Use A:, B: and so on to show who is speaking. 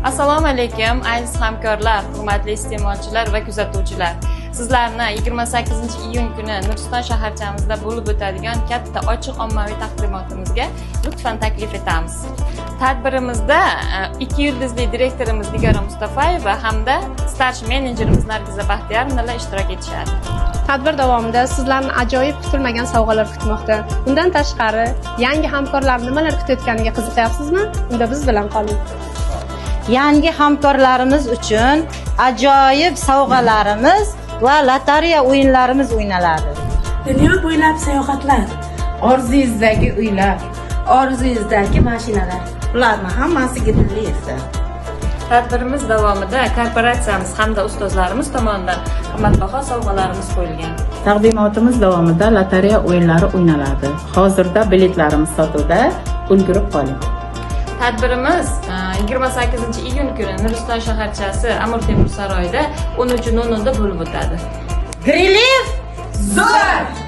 A: Assalomu alaykum aziz hamkorlar, hurmatli iste'molchilar va kuzatuvchilar. Sizlarni 28-iyun kuni Nuriston shaharchamizda bo'lib o'tadigan katta ochiq ommaviy taqdimotimizga lutfan taklif etamiz. Tadbirimizda 2 yulduzli direktorimiz Nigora Mustafayeva hamda starshi menejerimiz Nargiza Baxtiyorovna ishtirok etishadi.
B: Tadbir davomida sizlarni ajoyib kutilmagan sovg'alar kutmoqda. Bundan tashqari, yangi hamkorlar nimalar kutayotganiga qiziqyapsizmi? Unda biz bilan qoling.
C: Yangi hamkorlarimiz uchun ajoyib sovg'alarimiz va lotereya o'yinlarimiz o'ynaladi.
D: Dunyo bo'ylab sayohatlar,
E: Orzungizdagi uylar, orzungizdagi mashinalar, ularning hammasiga dillaysiz.
A: Tadbirimiz davomida korporatsiyamiz hamda ustozlarimiz tomonidan qimmatbaho sovg'alarimiz qo'yilgan.
E: Taqdimotimiz davomida lotereya o'yinlari o'ynaladi. Hozirda biletlarimiz sotuvda, ulgurib qoling.
A: Tadbirimiz 28-iyun kuni Nuriston shaharchasi Amir Temur saroyida 13:00 da bo'lib o'tadi.
E: Griliv zo'r!